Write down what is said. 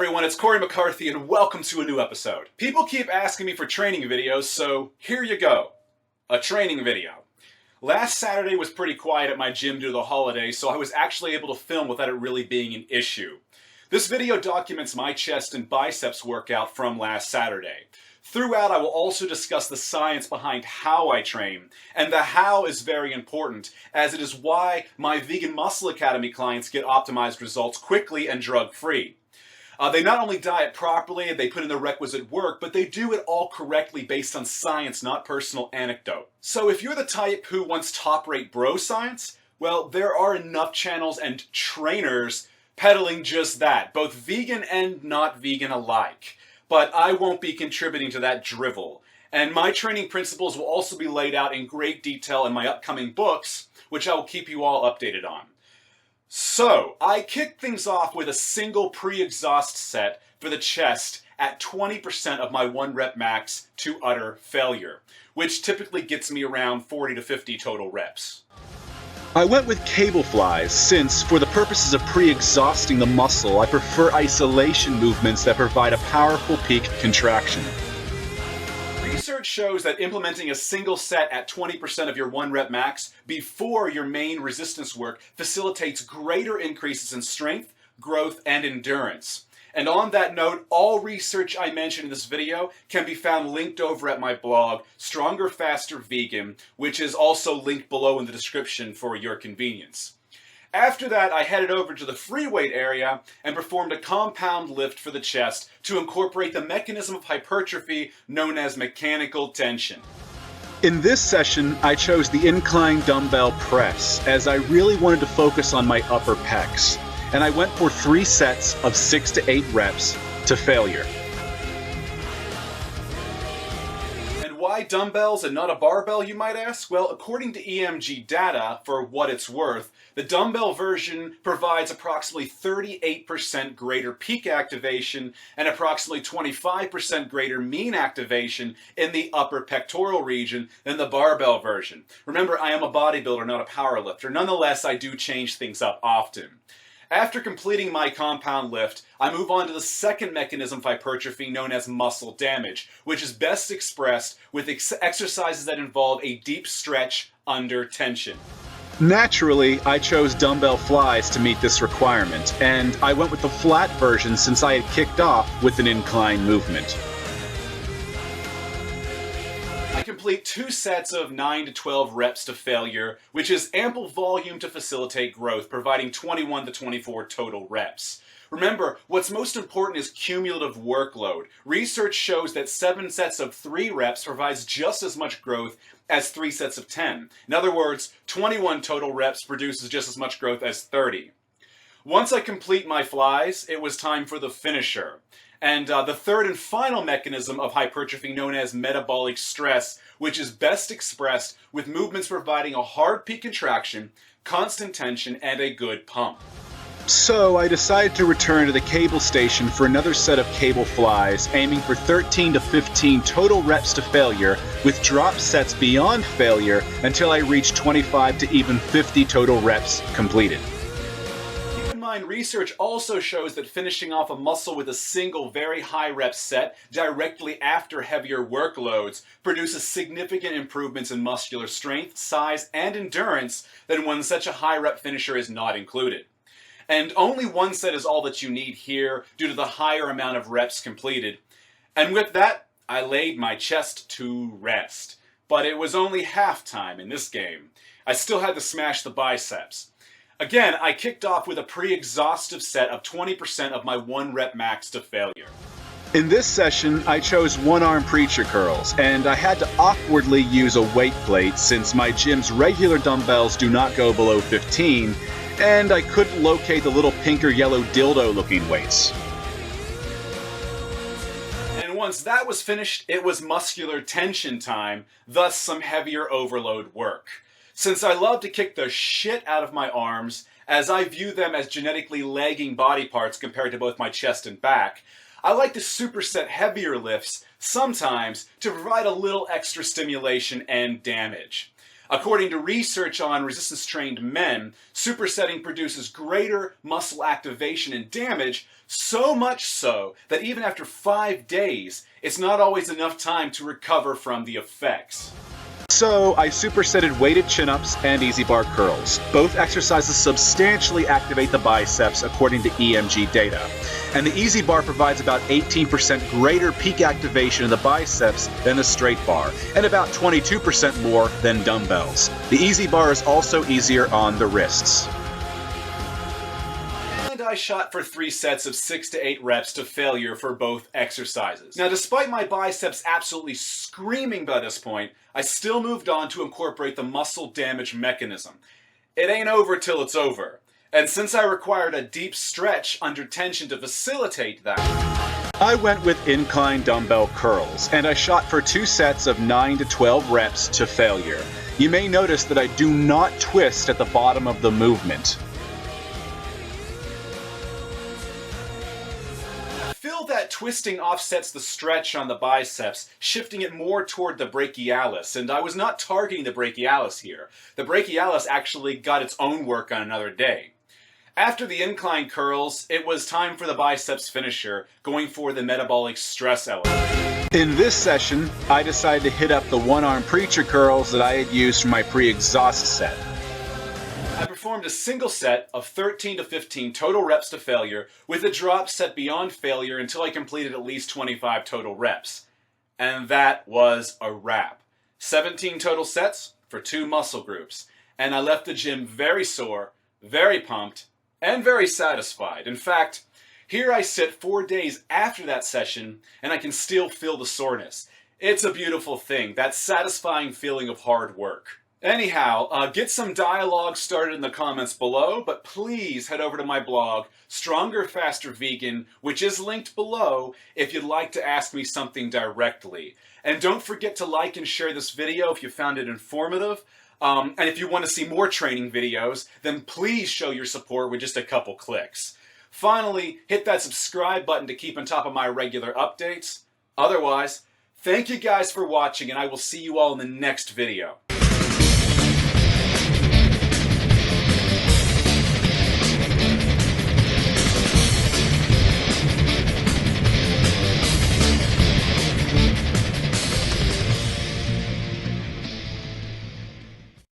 everyone, it's Cory McCarthy and welcome to a new episode. People keep asking me for training videos, so here you go. A training video. Last Saturday was pretty quiet at my gym due to the holidays, so I was actually able to film without it really being an issue. This video documents my chest and biceps workout from last Saturday. Throughout, I will also discuss the science behind how I train, and the how is very important, as it is why my Vegan Muscle Academy clients get optimized results quickly and drug-free. They not only diet properly and they put in the requisite work, but they do it all correctly based on science, not personal anecdote. So if you're the type who wants top-rate bro science, well, there are enough channels and trainers peddling just that, both vegan and not vegan alike. But I won't be contributing to that drivel. And my training principles will also be laid out in great detail in my upcoming books, which I will keep you all updated on. So, I kicked things off with a single pre-exhaust set for the chest at 20% of my 1 rep max to utter failure, which typically gets me around 40 to 50 total reps. I went with cable flies since, for the purposes of pre-exhausting the muscle, I prefer isolation movements that provide a powerful peak contraction. Research shows that implementing a single set at 20% of your 1 rep max before your main resistance work facilitates greater increases in strength, growth, and endurance. And on that note, all research I mentioned in this video can be found linked over at my blog, Stronger, Faster Vegan, which is also linked below in the description for your convenience. After that, I headed over to the free weight area and performed a compound lift for the chest to incorporate the mechanism of hypertrophy known as mechanical tension. In this session, I chose the Incline Dumbbell Press, as I really wanted to focus on my upper pecs, and I went for 3 sets of 6 to 8 reps to failure. Why dumbbells and not a barbell, you might ask? Well, according to EMG data, for what it's worth, the dumbbell version provides approximately 38% greater peak activation and approximately 25% greater mean activation in the upper pectoral region than the barbell version. Remember, I am a bodybuilder, not a powerlifter. Nonetheless, I do change things up often. After completing my compound lift, I move on to the second mechanism of hypertrophy known as muscle damage, which is best expressed with exercises that involve a deep stretch under tension. Naturally, I chose dumbbell flies to meet this requirement, and I went with the flat version since I had kicked off with an incline movement. I complete 2 sets of 9 to 12 reps to failure, which is ample volume to facilitate growth, providing 21 to 24 total reps. Remember, what's most important is cumulative workload. Research shows that 7 sets of 3 reps provides just as much growth as 3 sets of 10. In other words, 21 total reps produces just as much growth as 30. Once I complete my flies, it was time for the finisher. And the third and final mechanism of hypertrophy known as metabolic stress, which is best expressed with movements providing a hard peak contraction, constant tension, and a good pump. So I decided to return to the cable station for another set of cable flies, aiming for 13 to 15 total reps to failure, with drop sets beyond failure until I reached 25 to even 50 total reps completed. Research also shows that finishing off a muscle with a single very high rep set directly after heavier workloads produces significant improvements in muscular strength, size, and endurance than when such a high rep finisher is not included. And only 1 set is all that you need here due to the higher amount of reps completed. And with that, I laid my chest to rest. But it was only halftime in this game. I still had to smash the biceps. Again, I kicked off with a pre-exhaustive set of 20% of my 1 rep max to failure. In this session, I chose 1-arm preacher curls, and I had to awkwardly use a weight plate since my gym's regular dumbbells do not go below 15, and I couldn't locate the little pink or yellow dildo-looking weights. And once that was finished, it was muscular tension time, thus some heavier overload work. Since I love to kick the shit out of my arms, as I view them as genetically lagging body parts compared to both my chest and back, I like to superset heavier lifts sometimes to provide a little extra stimulation and damage. According to research on resistance-trained men, supersetting produces greater muscle activation and damage, so much so that even after 5 days, it's not always enough time to recover from the effects. So I supersetted weighted chin-ups and easy bar curls. Both exercises substantially activate the biceps according to EMG data. And the easy bar provides about 18% greater peak activation of the biceps than the straight bar, and about 22% more than dumbbells. The easy bar is also easier on the wrists. And I shot for 3 sets of 6 to 8 reps to failure for both exercises. Now, despite my biceps absolutely screaming by this point, I still moved on to incorporate the muscle damage mechanism. It ain't over till it's over. And since I required a deep stretch under tension to facilitate that, I went with incline dumbbell curls, and I shot for 2 sets of 9 to 12 reps to failure. You may notice that I do not twist at the bottom of the movement. feel that twisting offsets the stretch on the biceps, shifting it more toward the brachialis, and I was not targeting the brachialis here. The brachialis actually got its own work on another day. After the incline curls, it was time for the biceps finisher, going for the metabolic stress element. In this session, I decided to hit up the one-arm preacher curls that I had used for my pre-exhaust set. I performed a single set of 13 to 15 total reps to failure, with a drop set beyond failure until I completed at least 25 total reps. And that was a wrap. 17 total sets for 2 muscle groups. And I left the gym very sore, very pumped, and very satisfied. In fact, here I sit 4 days after that session, and I can still feel the soreness. It's a beautiful thing, that satisfying feeling of hard work. Anyhow, get some dialogue started in the comments below, but please head over to my blog, Stronger, Faster Vegan, which is linked below if you'd like to ask me something directly. And don't forget to like and share this video if you found it informative. And if you want to see more training videos, then please show your support with just a couple clicks. Finally, hit that subscribe button to keep on top of my regular updates. Otherwise, thank you guys for watching, and I will see you all in the next video.